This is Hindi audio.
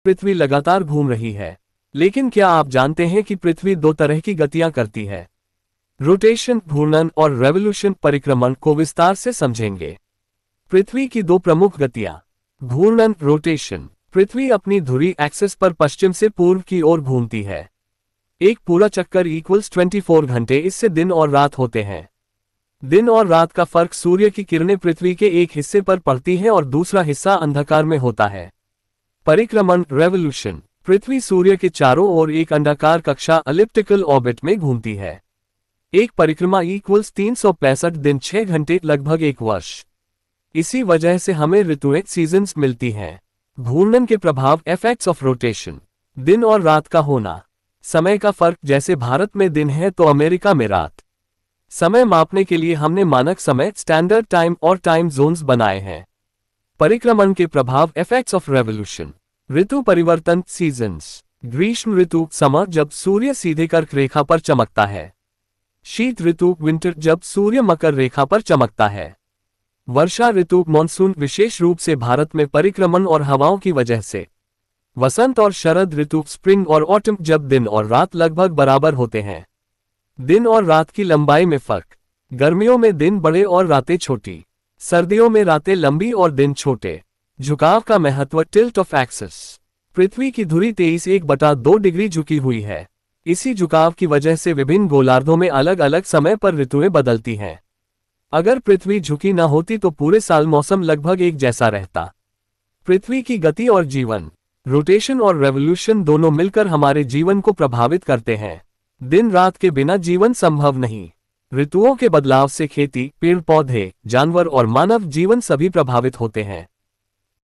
पृथ्वी लगातार घूम रही है। लेकिन क्या आप जानते हैं कि पृथ्वी दो तरह की गतियां करती है? रोटेशन, घूर्णन, और रेवोल्यूशन, परिक्रमण को विस्तार से समझेंगे। पृथ्वी की दो प्रमुख गतियां। घूर्णन, रोटेशन। पृथ्वी अपनी धुरी एक्सिस पर पश्चिम से पूर्व की ओर घूमती है। एक पूरा चक्कर इक्वल्स 24 घंटे, इससे दिन और रात होते हैं। दिन और रात का फर्क सूर्य की किरणें पृथ्वी के एक हिस्से पर पड़ती हैं और दूसरा हिस्सा अंधकार में होता है। परिक्रमण, रेवोल्यूशन। पृथ्वी सूर्य के चारों ओर एक अंडाकार कक्षा एलिप्टिकल ऑर्बिट में घूमती है। एक परिक्रमा इक्वल्स 365 दिन 6 घंटे, लगभग एक वर्ष। इसी वजह से हमें ऋतुएं, सीजन्स मिलती हैं। घूर्णन के प्रभाव, इफेक्ट्स ऑफ रोटेशन। दिन और रात का होना। समय का फर्क, जैसे भारत में दिन है तो अमेरिका में रात। समय मापने के लिए हमने मानक समय, स्टैंडर्ड टाइम और टाइम जोन्स बनाए हैं। परिक्रमण के प्रभाव, इफेक्ट्स ऑफ रेवोल्यूशन। ऋतु परिवर्तन, सीजन्स। ग्रीष्म ऋतु, समर, जब सूर्य सीधे कर्क रेखा पर चमकता है। शीत ऋतु, विंटर, जब सूर्य मकर रेखा पर चमकता है। वर्षा ऋतु, मॉनसून, विशेष रूप से भारत में परिक्रमण और हवाओं की वजह से। वसंत और शरद ऋतु, स्प्रिंग और ऑटम, जब दिन और रात लगभग बराबर होते हैं। दिन और रात की लंबाई में फर्क। गर्मियों में दिन बड़े और रातें छोटी। सर्दियों में रातें लंबी और दिन छोटे। झुकाव का महत्व, टिल्ट ऑफ एक्सिस। पृथ्वी की धुरी 23.1/2 डिग्री झुकी हुई है। इसी झुकाव की वजह से विभिन्न गोलार्धों में अलग अलग समय पर ऋतुएं बदलती हैं। अगर पृथ्वी झुकी न होती तो पूरे साल मौसम लगभग एक जैसा रहता। पृथ्वी की गति और जीवन। रोटेशन और रेवोल्यूशन दोनों मिलकर हमारे जीवन को प्रभावित करते हैं। दिन रात के बिना जीवन संभव नहीं। ऋतुओं के बदलाव से खेती, पेड़ पौधे, जानवर और मानव जीवन सभी प्रभावित होते हैं।